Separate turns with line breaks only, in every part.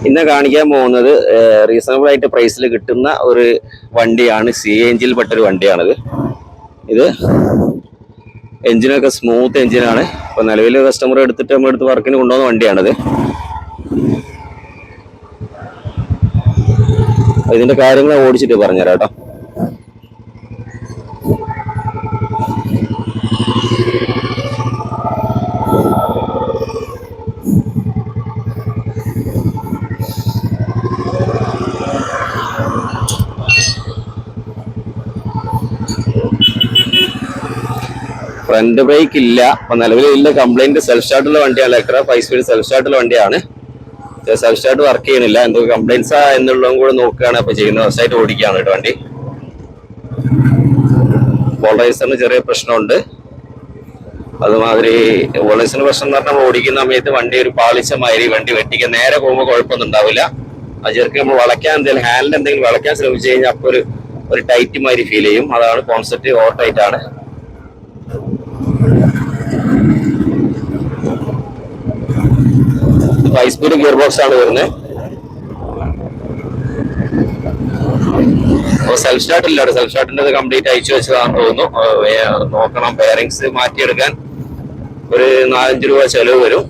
ഇന്ന് കാണിക്കാൻ പോകുന്നത് റീസണബിൾ ആയിട്ട് പ്രൈസിൽ കിട്ടുന്ന ഒരു വണ്ടിയാണ്. CNG പെട്ടൊരു വണ്ടിയാണിത്. ഇത് എഞ്ചിനൊക്കെ സ്മൂത്ത് എഞ്ചിനാണ്. ഇപ്പൊ നിലവിൽ കസ്റ്റമർ എടുത്തിട്ട് നമ്മളെടുത്ത് വർക്കിന് കൊണ്ടുപോകുന്ന വണ്ടിയാണിത്. ഇതിന്റെ കാര്യങ്ങൾ ഓടിച്ചിട്ട് പറഞ്ഞുതരാം കേട്ടോ. ഫ്രണ്ട് ബ്രേക്ക് ഇല്ല, അപ്പൊ നിലവിലില്ല. കംപ്ലൈന്റ് സെൽഫ് സ്റ്റാർട്ടുള്ള വണ്ടിയാണ്. ഇലക്ട്ര 5 സ്പീഡ് സെൽഫ് സ്റ്റാർട്ടുള്ള വണ്ടിയാണ്. സെൽഫ് സ്റ്റാർട്ട് വർക്ക് ചെയ്യണില്ല. എന്തൊക്കെ കംപ്ലൈന്റ്സാ എന്നുള്ളതും കൂടെ നോക്കുകയാണ് അപ്പൊ ചെയ്യുന്നത്. ഫസ്റ്റായിട്ട് ഓടിക്കുകയാണ് കേട്ടോ വണ്ടി. പോളറൈസറിന് ചെറിയ പ്രശ്നമുണ്ട്. അതുമാതിരി പോളറൈസറിന് പ്രശ്നം എന്ന് പറഞ്ഞാൽ നമ്മൾ ഓടിക്കുന്ന സമയത്ത് വണ്ടി ഒരു പാളിച്ച മാതിരി വണ്ടി വെട്ടിക്കുക. നേരെ പോകുമ്പോൾ കുഴപ്പമൊന്നും ഉണ്ടാവില്ല. അത് ചെറുക്ക് നമ്മൾ വളയ്ക്കാൻ എന്തെങ്കിലും ഹാൻഡിൽ എന്തെങ്കിലും വളയ്ക്കാൻ ശ്രമിച്ചു കഴിഞ്ഞാൽ അപ്പോൾ ഒരു ടൈറ്റ് മാതിരി ഫീൽ ചെയ്യും. അതാണ് കോൺസെപ്റ്റ്. ഓവർ ടൈറ്റ് ആണ്. ഹൈ സ്പീഡ് ഗിയർ ബോക്സ് ആണ് വരുന്നത്. സെൽഫ് സ്റ്റാർട്ട് ഇല്ല. സെൽഫ് സ്റ്റാർട്ടിന്റെ കംപ്ലീറ്റ് അയച്ചു വെച്ചതാണെന്ന് തോന്നുന്നു. നോക്കണം. ബെയറിങ്സ് മാറ്റിയെടുക്കാൻ ഒരു 4-5 രൂപ ചെലവ് വരും.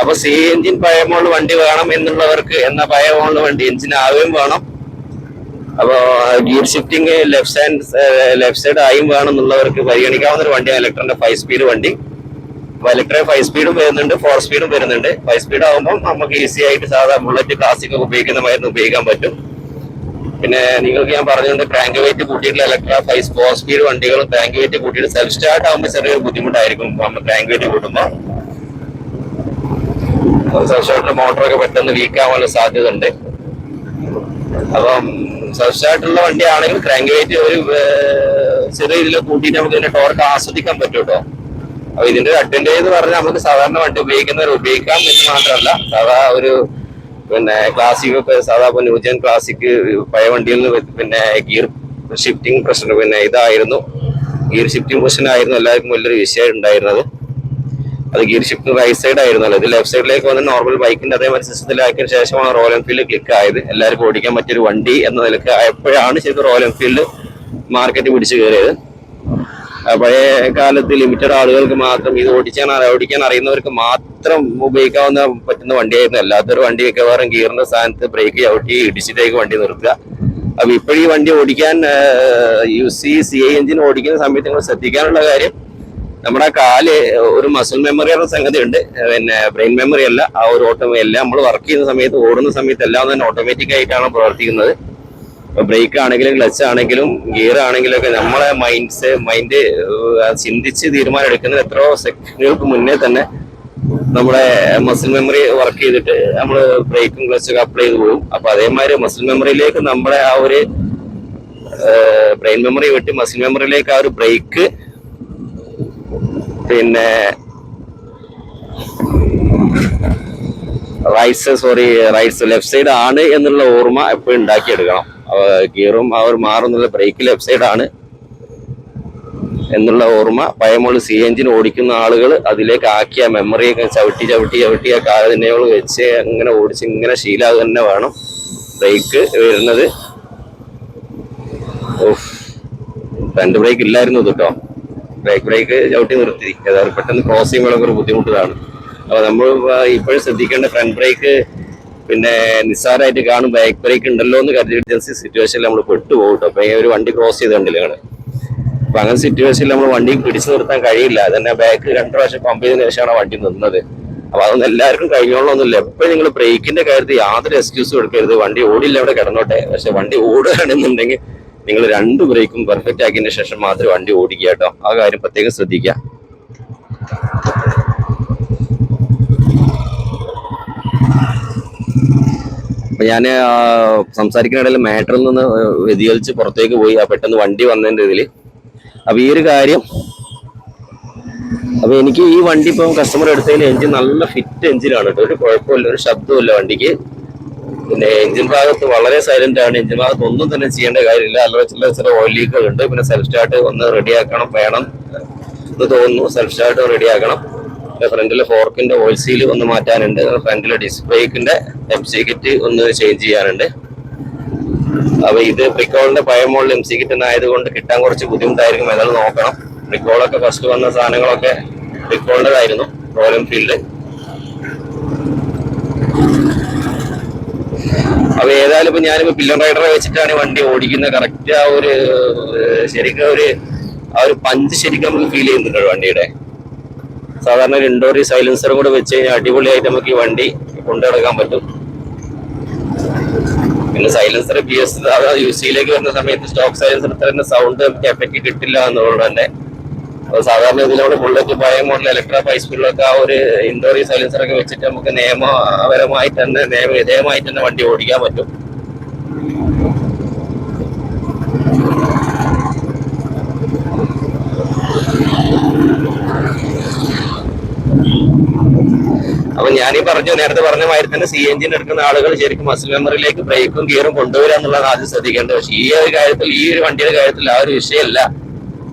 അപ്പൊ എഞ്ചിൻ പഴയ മോഡൽ വണ്ടി വേണം എന്നുള്ളവർക്ക്, എന്നാ പഴയ മോഡൽ വണ്ടി എഞ്ചിൻ ആവുകയും വേണം. അപ്പോ ഗിയർ ഷിഫ്റ്റിംഗ് ലെഫ്റ്റ് സൈഡ് ആയും വേണം എന്നുള്ളവർക്ക് പരിഗണിക്കാവുന്ന ഒരു വണ്ടിയാണ് ഇലക്ട്രന്റെ 5 സ്പീഡ് വണ്ടി. അപ്പൊ ഇലക്ട്ര 5 സ്പീഡും വരുന്നുണ്ട്, 4 സ്പീഡും വരുന്നുണ്ട്. 5 സ്പീഡ് ആകുമ്പോൾ നമുക്ക് ഈസി ആയിട്ട് സാധാ ബുള്ളറ്റ് ക്ലാസിക് ഒക്കെ ഉപയോഗിക്കുന്ന മരുന്ന് ഉപയോഗിക്കാൻ പറ്റും. പിന്നെ നിങ്ങൾക്ക് ഞാൻ പറഞ്ഞിട്ടുണ്ട്, ക്രാങ്ക് വെയിറ്റ് കൂട്ടിയിട്ടുള്ള ഇലക്ട്ര 4 സ്പീഡ് വണ്ടികളും ക്രാങ്ക് വെയിറ്റ് കൂട്ടിയിട്ട് സെൽഫ് സ്റ്റാർട്ട് ആകുമ്പോൾ ചെറിയൊരു ബുദ്ധിമുട്ടായിരിക്കും. നമ്മൾ ക്രാങ്ക് വെയിറ്റ് കൂട്ടുമ്പോൾ സെൽഫ് സ്റ്റാർട്ടിന്റെ മോട്ടറൊക്കെ പെട്ടെന്ന് വീക്ക് ആവാനുള്ള സാധ്യത ഉണ്ട്. അപ്പം സെൽഫ് സ്റ്റാർട്ടുള്ള വണ്ടിയാണെങ്കിൽ ക്രാങ്ക് വെയിറ്റ് ഒരു ചെറിയ ഇതിൽ കൂട്ടിയിട്ട് നമുക്ക് ഇതിന്റെ ടോർക്ക് ആസ്വദിക്കാൻ പറ്റും കേട്ടോ. അപ്പൊ ഇതിന്റെ അഡ്വാൻറ്റേജ് എന്ന് പറഞ്ഞാൽ നമുക്ക് സാധാരണ വണ്ടി ഉപയോഗിക്കുന്നവർ ഉപയോഗിക്കാം എന്ന് മാത്രമല്ല, സാധാ ഒരു ക്ലാസിക് സാധാ ന്യൂജൻ ക്ലാസിക് പഴയ വണ്ടിയിൽ നിന്ന് ഗിയർ ഷിഫ്റ്റിംഗ് പ്രശ്നം ഇതായിരുന്നു. ഗിയർ ഷിഫ്റ്റിംഗ് പ്രശ്നം ആയിരുന്നു എല്ലാവർക്കും വലിയൊരു വിഷയം ഉണ്ടായിരുന്നത്. അത് ഗിയർ ഷിഫ്റ്റിംഗ് റൈറ്റ് സൈഡ് ആയിരുന്നല്ലോ. ഇത് ലെഫ്റ്റ് സൈഡിലേക്ക് വന്ന് നോർമൽ ബൈക്കിന്റെ അതേമാതിരി സിസ്റ്റത്തിലാക്കിയ ശേഷമാണ് റോയൽ എൻഫീൽഡ് ക്ലിക്ക് ആയത്. എല്ലാവർക്കും ഓടിക്കാൻ പറ്റിയൊരു വണ്ടി എന്ന നിലക്ക് ആയപ്പോഴാണ് ശരിക്കും റോയൽ എൻഫീൽഡ് മാർക്കറ്റ് പിടിച്ചു കയറിയത്. പഴയ കാലത്ത് ലിമിറ്റഡ് ആളുകൾക്ക് മാത്രം ഇത് ഓടിക്കാൻ അറിയുന്നവർക്ക് മാത്രം ഉപയോഗിക്കാവുന്ന പറ്റുന്ന വണ്ടിയായിരുന്നു. അല്ലാത്തൊരു വണ്ടി മിക്കവാറും ഗിയറിന്റെ സ്ഥാനത്ത് ബ്രേക്ക് ചവിട്ടി ഇടിച്ചിട്ടേക്ക് വണ്ടി നിർത്തുക. അപ്പൊ ഇപ്പോഴും ഈ വണ്ടി ഓടിക്കാൻ CI എഞ്ചിൻ ഓടിക്കുന്ന സമയത്ത് നിങ്ങൾ ശ്രദ്ധിക്കാനുള്ള കാര്യം, നമ്മുടെ കാല് ഒരു മസിൽ മെമ്മറി എന്ന സംഗതി ഉണ്ട്. ബ്രെയിൻ മെമ്മറി അല്ല. ആ ഒരു എല്ലാം നമ്മൾ വർക്ക് ചെയ്യുന്ന സമയത്ത്, ഓടുന്ന സമയത്ത് എല്ലാം തന്നെ ഓട്ടോമാറ്റിക് ആയിട്ടാണ് പ്രവർത്തിക്കുന്നത്. ബ്രേക്ക് ആണെങ്കിലും ക്ലച്ച് ആണെങ്കിലും ഗിയർ ആണെങ്കിലും ഒക്കെ നമ്മളെ മൈൻഡ് ചിന്തിച്ച് തീരുമാനം എടുക്കുന്നത് എത്രയോ സെക്കൻഡുകൾക്ക് മുന്നേ തന്നെ നമ്മുടെ മസിൽ മെമ്മറി വർക്ക് ചെയ്തിട്ട് നമ്മൾ ബ്രേക്കും ക്ലച്ചൊക്കെ അപ്ലൈ ചെയ്ത് പോകും. അപ്പൊ അതേമാതിരി മസിൽ മെമ്മറിയിലേക്ക് നമ്മുടെ ആ ഒരു ബ്രെയിൻ മെമ്മറി വിട്ട് മസിൽ മെമ്മറിയിലേക്ക് ആ ഒരു ബ്രേക്ക് റൈറ്റ്സ് ലെഫ്റ്റ് സൈഡ് ആണ് എന്നുള്ള ഓർമ്മ എപ്പോഴും ഉണ്ടാക്കിയെടുക്കണം. ഗിയറും അവർ മാറുന്നുള്ള ബ്രേക്ക് ലെഫ്റ്റ് സൈഡ് ആണ് എന്നുള്ള ഓർമ്മ പഴയ മോഡൽ CNG ഓടിക്കുന്ന ആളുകൾ അതിലേക്ക് ആക്കിയ മെമ്മറിയൊക്കെ ചവിട്ടി ആ കാലതിനോട് വെച്ച് അങ്ങനെ ഓടിച്ച് ഇങ്ങനെ ശീലാകുക തന്നെ വേണം. ബ്രേക്ക് വരുന്നത് ഫ്രണ്ട് ബ്രേക്ക് ഇല്ലായിരുന്നു കേട്ടോ. ബ്രേക്ക് ചവിട്ടി നിർത്തി ഏതായാലും പെട്ടെന്ന് ക്രോസ് ചെയ്യുമ്പോഴൊക്കെ ഒരു ബുദ്ധിമുട്ടാണ്. അപ്പൊ നമ്മൾ ഇപ്പോഴും ശ്രദ്ധിക്കേണ്ട ഫ്രണ്ട് ബ്രേക്ക് നിസ്സാരമായിട്ട് കാണും. ബാക്ക് ബ്രേക്ക് ഉണ്ടല്ലോ എന്ന് കരുതിയിട്ട് സിറ്റുവേഷനിൽ നമ്മൾ പെട്ടുപോകും കേട്ടോ. അപ്പൊ ഒരു വണ്ടി ക്രോസ് ചെയ്ത് കണ്ടില്ല. അപ്പൊ അങ്ങനെ സിറ്റുവേഷനിൽ നമ്മൾ വണ്ടി പിടിച്ചു നിർത്താൻ കഴിയില്ല. അതന്നെ ബാക്ക് 2 പ്രാവശ്യം പമ്പ് ചെയ്തതിനു ശേഷമാണ് വണ്ടി നിന്നത്. അപ്പൊ അതൊന്നും എല്ലാവർക്കും കഴിഞ്ഞോളൊന്നുമില്ല. എപ്പോഴും നിങ്ങൾ ബ്രേക്കിന്റെ കാര്യത്തിൽ യാതൊരു എക്സ്ക്യൂസും എടുക്കരുത്. വണ്ടി ഓടില്ല അവിടെ കിടന്നോട്ടെ. പക്ഷെ വണ്ടി ഓടുകയാണെന്നുണ്ടെങ്കിൽ നിങ്ങൾ 2 ബ്രേക്കും പെർഫെക്റ്റ് ആക്കിയതിന് ശേഷം മാത്രം വണ്ടി ഓടിക്കുക കേട്ടോ. ആ കാര്യം പ്രത്യേകം ശ്രദ്ധിക്കുക. അപ്പൊ ഞാൻ സംസാരിക്കുന്നിടയിൽ മാറ്ററിൽ നിന്ന് വ്യതിചലിച്ച് പുറത്തേക്ക് പോയി. പെട്ടെന്ന് വണ്ടി വന്നതിന്റെ ഇതിൽ അപ്പൊ ഈ ഒരു കാര്യം. അപ്പൊ എനിക്ക് ഈ വണ്ടി ഇപ്പം കസ്റ്റമർ എടുത്തതിൽ എഞ്ചിൻ നല്ല ഫിറ്റ് എഞ്ചിനാണ് കേട്ടോ. ഒരു കുഴപ്പമില്ല, ഒരു ശബ്ദമില്ല വണ്ടിക്ക്. പിന്നെ എഞ്ചിൻ ഭാഗത്ത് വളരെ സൈലന്റ് ആണ്. എഞ്ചിൻ ഭാഗത്ത് ഒന്നും തന്നെ ചെയ്യേണ്ട കാര്യമില്ല. അല്ല ചില ഓയിൽ ലീക്കുകൾ ഉണ്ട്. പിന്നെ സെൽഫ് സ്റ്റാർട്ട് ഒന്ന് റെഡിയാക്കണം വേണം എന്ന് തോന്നുന്നു. സെൽഫ് സ്റ്റാർട്ട് റെഡിയാക്കണം. ഫ്രണ്ടിലെ ഫോർക്കിന്റെ ഓയിൽ സീൽ ഒന്ന് മാറ്റാനുണ്ട്. ഫ്രണ്ടിലെ ഡിസ്ക് ബ്രേക്കിന്റെ MC കിറ്റ് ഒന്ന് ചേഞ്ച് ചെയ്യാനുണ്ട്. അപ്പൊ ഇത് പ്രിക്കോളിന്റെ പഴയ മോഡൽ MC കിറ്റ് ആയതുകൊണ്ട് കിട്ടാൻ കുറച്ച് ബുദ്ധിമുട്ടായിരിക്കും. ഏതായാലും നോക്കണം. പ്രിക്കോളൊക്കെ ഫസ്റ്റ് വന്ന സാധനങ്ങളൊക്കെ പ്രിക്കോളിൻ്റെതായിരുന്നു, റോയൽ എൻഫീൽഡ്. അപ്പൊ ഏതായാലും ഇപ്പൊ ഞാനിപ്പോ പില്ലർ റൈഡറെ വെച്ചിട്ടാണ് വണ്ടി ഓടിക്കുന്നത്. കറക്റ്റ് ശരിക്കും ആ ഒരു പഞ്ച് ശരിക്കും നമുക്ക് ഫീൽ ചെയ്യുന്നുണ്ട് വണ്ടിയുടെ. സാധാരണ ഒരു ഇൻഡോറി സൈലൻസറും കൂടെ വെച്ച് കഴിഞ്ഞാൽ അടിപൊളിയായിട്ട് നമുക്ക് ഈ വണ്ടി കൊണ്ടുനടക്കാൻ പറ്റും. പിന്നെ സൈലൻസർ PS UC വരുന്ന സമയത്ത് സ്റ്റോക്ക് സൈലൻസർ തന്നെ സൗണ്ട് നമുക്ക് എഫക്റ്റ് കിട്ടില്ല എന്നുള്ളത് തന്നെ. സാധാരണ ഇതിലൂടെ ബുള്ളറ്റ് പഴയ മോഡൽ ഇലക്ട്ര ഹൈസ്പീഡിലൊക്കെ ആ ഒരു ഇൻഡോറി സൈലൻസർ ഒക്കെ വെച്ചിട്ട് നമുക്ക് നിയമപരമായിട്ട് തന്നെ നിയമവിധേയമായിട്ട് തന്നെ വണ്ടി ഓടിക്കാൻ പറ്റും. അപ്പൊ ഞാനീ നേരത്തെ പറഞ്ഞ മാതിരി തന്നെ CNG എടുക്കുന്ന ആളുകൾ ശരിക്കും മസിൽ മെമ്മറിയിലേക്ക് ബ്രേക്കും ഗിയറും കൊണ്ടുവരിക എന്നുള്ളതാണ് ആദ്യം ശ്രദ്ധിക്കേണ്ടത്. പക്ഷേ ഈ ഒരു വണ്ടിയുടെ കാര്യത്തിൽ ആ ഒരു വിഷയമല്ല.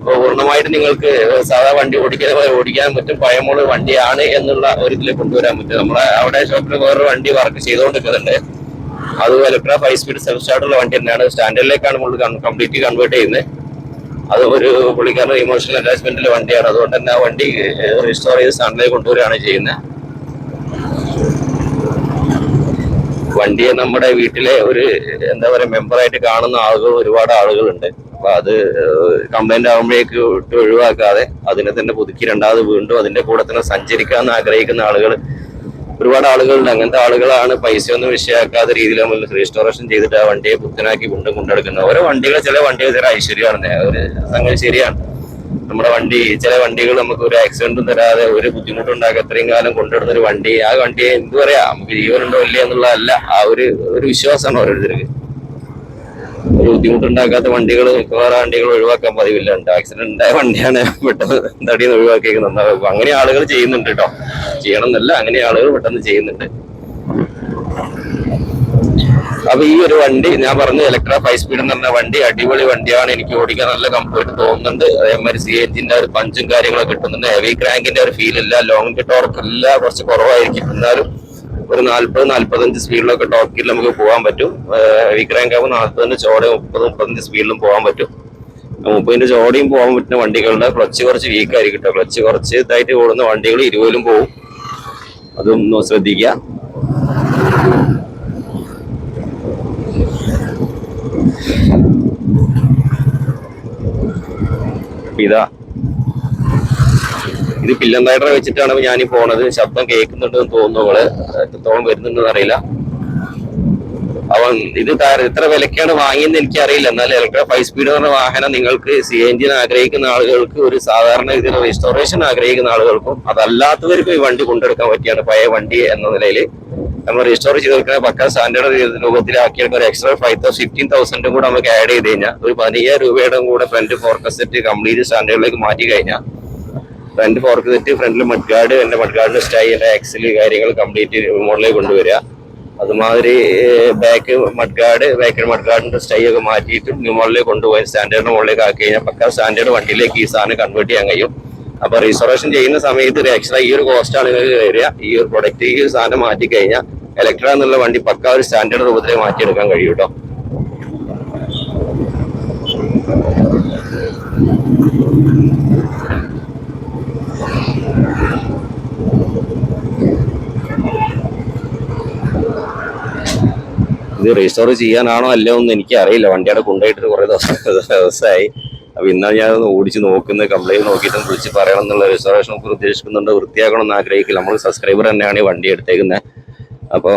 പൂർണ്ണമായിട്ട് നിങ്ങൾക്ക് സാധാ വണ്ടി ഓടിക്കാൻ പറ്റും. പഴയ മോഡൽ വണ്ടിയാണ് എന്നുള്ള ഒരു ഇതിൽ കൊണ്ടുവരാൻ പറ്റും. നമ്മളെ അവിടെ ഷോപ്പിൽ വേറൊരു വണ്ടി വർക്ക് ചെയ്തുകൊണ്ടിരിക്കുന്നുണ്ട്. അത് ഇലക്ട്ര 5 സ്പീഡ് സെൽഫ് സ്റ്റാർട്ടുള്ള വണ്ടി തന്നെയാണ്. സ്റ്റാൻഡേർഡിലേക്കാണ് നമ്മൾ കംപ്ലീറ്റ് കൺവേർട്ട് ചെയ്യുന്നത്. അത് ഒരു പുള്ളിക്കാരൻ ഇമോഷണൽ അറ്റാച്ച്മെന്റിലെ വണ്ടിയാണ്. അതുകൊണ്ട് തന്നെ ആ വണ്ടി റീസ്റ്റോർ ചെയ്ത് സ്റ്റാൻഡിലേക്ക് കൊണ്ടുവരികയാണ് ചെയ്യുന്നത്. വണ്ടിയെ നമ്മുടെ വീട്ടിലെ ഒരു എന്താ പറയുക മെമ്പറായിട്ട് കാണുന്ന ഒരുപാട് ആളുകളുണ്ട്. അപ്പൊ അത് കംപ്ലൈന്റ് ആകുമ്പോഴേക്ക് ഇട്ട് ഒഴിവാക്കാതെ അതിനെ തന്നെ പുതുക്കി രണ്ടാമത് വീണ്ടും അതിന്റെ കൂടെ തന്നെ സഞ്ചരിക്കാന്ന് ആഗ്രഹിക്കുന്ന ഒരുപാട് ആളുകളുണ്ട്. അങ്ങനത്തെ ആളുകളാണ് പൈസയൊന്നും വിഷയമാക്കാത്ത രീതിയിൽ നമ്മൾ റീസ്റ്റോറേഷൻ ചെയ്തിട്ട് ആ വണ്ടിയെ പുത്തനാക്കി കൊണ്ടെടുക്കുന്നത്. ഓരോ ചില വണ്ടികൾ ചില ഐശ്വര്യമാണ്. ഒരു സംഗതി ശരിയാണ്. നമ്മുടെ ചില വണ്ടികൾ നമുക്ക് ഒരു ആക്സിഡന്റും തരാതെ ഒരു ബുദ്ധിമുട്ടുണ്ടാക്കുക അത്രയും കാലം കൊണ്ടുവരുന്ന ഒരു വണ്ടി, ആ വണ്ടിയെ എന്ത് പറയാ നമുക്ക് ജീവനുണ്ടോ ഇല്ല എന്നുള്ളതല്ല, ആ ഒരു വിശ്വാസമാണ് ഓരോരുത്തർക്ക്. ഒരു ബുദ്ധിമുട്ടുണ്ടാക്കാത്ത വണ്ടികൾ മിക്കവാറും വണ്ടികൾ ഒഴിവാക്കാൻ പതിവില്ല. ആക്സിഡന്റ് ഉണ്ടായ വണ്ടിയാണ് പെട്ടെന്ന് തടിയിൽ ഒഴിവാക്കിയേക്ക് നന്നാവും. അങ്ങനെ ആളുകൾ ചെയ്യുന്നുണ്ട് കേട്ടോ. ചെയ്യണം എന്നല്ല, അങ്ങനെ ആളുകൾ പെട്ടെന്ന് ചെയ്യുന്നുണ്ട്. അപ്പൊ ഈ ഒരു വണ്ടി ഞാൻ പറഞ്ഞു ഇലക്ട്ര 5 സ്പീഡ് എന്ന് പറഞ്ഞ വണ്ടി അടിപൊളി വണ്ടിയാണ്. എനിക്ക് ഓടിക്കാൻ നല്ല കംഫർട്ട് തോന്നുന്നുണ്ട്. അതേമാതിരി CNGന്റെ ഒരു പഞ്ചും കാര്യങ്ങളൊക്കെ കിട്ടുന്നുണ്ട്. ഹെവി ക്രാങ്കിന്റെ ഒരു ഫീൽ ഇല്ല. ലോങ് ടോർക്ക് ഇല്ല, കുറച്ച് കുറവായിരിക്കും. എന്നാലും ഒരു 40-45 സ്പീഡിലൊക്കെ ടോർക്കിൽ നമുക്ക് പോകാൻ പറ്റും. ഹെവി ക്രാങ്ക് ആകുമ്പോൾ 40 ചോടെ 30-35 സ്പീഡിലും പോകാൻ പറ്റും. 30 ചോടയും പോകാൻ പറ്റുന്ന വണ്ടികളുടെ ക്ലച്ച് കുറച്ച് വീക്ക് ആയിരിക്കും കേട്ടോ. ക്ലച്ച് കുറച്ച് ഇതായിട്ട് ഓടുന്ന വണ്ടികൾ 20-ലും പോകും. അതൊന്നും ശ്രദ്ധിക്കുക. ഇത് പില്ലർ റൈഡറെ വെച്ചിട്ടാണ് ഞാനീ പോണത്. ശബ്ദം കേൾക്കുന്നുണ്ടെന്ന് തോന്നുന്നു. എത്രത്തോളം വരുന്നുണ്ടെന്ന് അറിയില്ല. അവൻ എത്ര വിലക്കാണ് വാങ്ങിയെന്ന് എനിക്കറിയില്ല. എന്നാൽ ഇലക്ട്ര 5 സ്പീഡ് എന്ന് പറഞ്ഞ വാഹനം നിങ്ങൾക്ക് CNG ആഗ്രഹിക്കുന്ന ആളുകൾക്ക്, ഒരു സാധാരണ ഇതിൽ റെസ്റ്റോറേഷൻ ആഗ്രഹിക്കുന്ന ആളുകൾക്കും അതല്ലാത്തവർക്കും ഈ വണ്ടി കൊണ്ടെടുക്കാൻ പറ്റിയാണ്. പഴയ വണ്ടി എന്ന നിലയിൽ നമ്മൾ റീസ്റ്റോർ ചെയ്ത് വെക്കുന്ന പക്ക സ്റ്റാൻഡേർഡ് രൂപത്തിലാക്കിയ ഒരു എക്സ്ട്രാ 15,000 കൂടെ നമുക്ക് ആഡ് ചെയ്ത് കഴിഞ്ഞാൽ ഒരു 15,000 രൂപയുടെ കൂടെ ഫ്രണ്ട് ഫോർക്ക് സെറ്റ് കംപ്ലീറ്റ് സ്റ്റാൻഡേർഡിലേക്ക് മാറ്റി കഴിഞ്ഞാൽ ഫ്രണ്ട് ഫോർക്ക് സെറ്റ്, ഫ്രണ്ടിൽ മഡ്ഗാർഡ്, മഡ്ഗാർഡിന്റെ സ്റ്റൈ, ആക്സില് കാര്യങ്ങൾ കംപ്ലീറ്റ് മോഡലിലേക്ക് കൊണ്ടുവരിക. അതുമാതിരി ബാക്ക് മഡ്ഗാർഡിന്റെ സ്റ്റൈ ഒക്കെ മാറ്റിയിട്ട് ന്യൂ മോഡലിലേക്ക് കൊണ്ടുപോയി സ്റ്റാൻഡേർഡ് മോഡലിലേക്ക് ആക്കി കഴിഞ്ഞാൽ പക്ക സ്റ്റാൻഡേർഡ് വണ്ടിയിലേക്ക് ഈ സാധനം കൺവേർട്ട് ചെയ്യാൻ കഴിയും. അപ്പൊ റീസ്റ്റോറേഷൻ ചെയ്യുന്ന സമയത്ത് ഒരു എക്സ്ട്രാ ഈ ഒരു കോസ്റ്റാണ് നിങ്ങൾക്ക് വരിക. ഈ ഒരു പ്രൊഡക്റ്റ് ഈ ഒരു സാധനം മാറ്റി കഴിഞ്ഞാൽ ഇലക്ട്ര എന്നുള്ള വണ്ടി പക്ക ഒരു സ്റ്റാൻഡേർഡ് രൂപത്തിലേക്ക് മാറ്റിയെടുക്കാൻ കഴിയും കേട്ടോ. ഇത് റീസ്റ്റോർ ചെയ്യാനാണോ അല്ലോ എന്ന് എനിക്ക് അറിയില്ല. വണ്ടിയുടെ കൊണ്ടുപോയിട്ട് കുറെ ദിവസമായി. അപ്പൊ ഇന്നാണ് ഞാൻ ഓടിച്ച് നോക്കുന്നത്. കംപ്ലൈന്റ് നോക്കിയിട്ട് വിളിച്ച് പറയണം എന്നുള്ള റീസ്റ്റോറേഷൻ നമുക്ക് ഉദ്ദേശിക്കുന്നുണ്ട്. വൃത്തിയാക്കണം എന്ന് ആഗ്രഹിക്കില്ല. നമ്മൾ സബ്സ്ക്രൈബർ തന്നെയാണ് ഈ വണ്ടി എടുത്തേക്കുന്നത്. അപ്പോൾ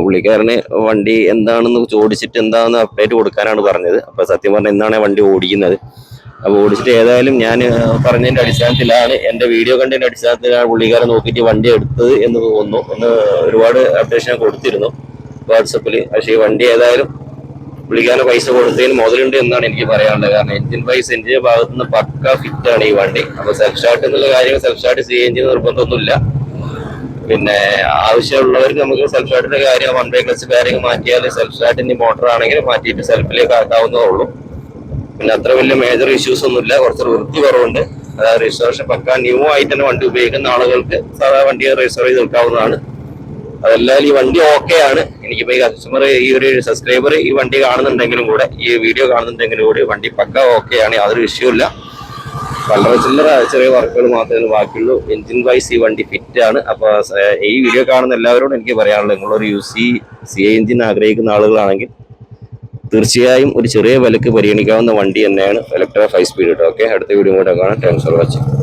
പുള്ളിക്കാരന് വണ്ടി എന്താണെന്ന് ചോദിച്ചിട്ട് എന്താണെന്ന് അപ്ഡേറ്റ് കൊടുക്കാനാണ് പറഞ്ഞത്. അപ്പൊ സത്യം പറഞ്ഞാൽ ഇന്നാണ് വണ്ടി ഓടിക്കുന്നത്. അപ്പൊ ഓടിച്ചിട്ട് ഏതായാലും ഞാൻ പറഞ്ഞതിന്റെ അടിസ്ഥാനത്തിലാണ്, എന്റെ വീഡിയോ കണ്ടതിന്റെ അടിസ്ഥാനത്തിലാണ് പുള്ളിക്കാരൻ നോക്കിയിട്ട് വണ്ടി എടുത്തത് എന്ന് തോന്നുന്നു. ഒരുപാട് അപ്ഡേഷൻ കൊടുത്തിരുന്നു വാട്സപ്പിൽ. പക്ഷേ ഈ വണ്ടി ഏതായാലും പുള്ളിക്കാരന് പൈസ കൊടുത്തതിന് മുതലുണ്ട് എന്നാണ് എനിക്ക് പറയാനുള്ളത്. കാരണം എഞ്ചിന്റെ ഭാഗത്ത് നിന്ന് പക്ക ഫിറ്റാണ് ഈ വണ്ടി. അപ്പൊ സെൽഫ് സ്റ്റാർട്ട് എന്നുള്ള കാര്യം, സെൽഫ് സ്റ്റാർട്ട് CNG നിർബന്ധമൊന്നുമില്ല. പിന്നെ ആവശ്യമുള്ളവർക്ക് നമുക്ക് സെൽഫ് സ്റ്റാർട്ടിന്റെ കാര്യം 1 വേ ക്ലച്ച് കാര്യങ്ങൾ മാറ്റിയാൽ സെൽഫ് സ്റ്റാർട്ടിന്റെ മോട്ടർ ആണെങ്കിൽ മാറ്റിയിട്ട് സെൽഫിലേക്ക് ആക്കാവുന്നതേ ഉള്ളൂ. പിന്നെ അത്ര വലിയ മേജർ ഇഷ്യൂസ് ഒന്നുമില്ല. കുറച്ച് വൃത്തി കുറവുണ്ട്. അതായത് രജിസ്ട്രേഷൻ പക്ക ന്യൂ ആയിട്ട് തന്നെ വണ്ടി ഉപയോഗിക്കുന്ന ആളുകൾക്ക് സാധാ വണ്ടി രജിസ്റ്റർ ചെയ്ത് നിൽക്കാവുന്നതാണ്. അതെല്ലാം ഈ വണ്ടി ഓക്കെ ആണ്. എനിക്കിപ്പോ ഈ കസ്റ്റമർ, ഈ ഒരു സബ്സ്ക്രൈബർ ഈ വണ്ടി കാണുന്നുണ്ടെങ്കിലും കൂടെ, ഈ വീഡിയോ കാണുന്നുണ്ടെങ്കിലും കൂടി വണ്ടി പക്ക ഓക്കെ ആണ്, യാതൊരു ഇഷ്യൂ ഇല്ല. വളരെ ചെറിയ വർക്കുകൾ മാത്രമേ ബാക്കിയുള്ളൂ. എഞ്ചിൻ വൈസ് ഈ വണ്ടി ഫിറ്റ് ആണ്. അപ്പൊ ഈ വീഡിയോ കാണുന്ന എല്ലാവരോടും എനിക്ക് പറയാനുള്ളത്, നിങ്ങളൊരു CI എഞ്ചിൻ ആഗ്രഹിക്കുന്ന ആളുകളാണെങ്കിൽ തീർച്ചയായും ഒരു ചെറിയ വിലക്ക് പരിഗണിക്കാവുന്ന വണ്ടി തന്നെയാണ് എലക്ട്ര 5 സ്പീഡ്. ഓക്കെ, അടുത്ത വീഡിയോ കൂടെ കാണാം. Thanks for watching.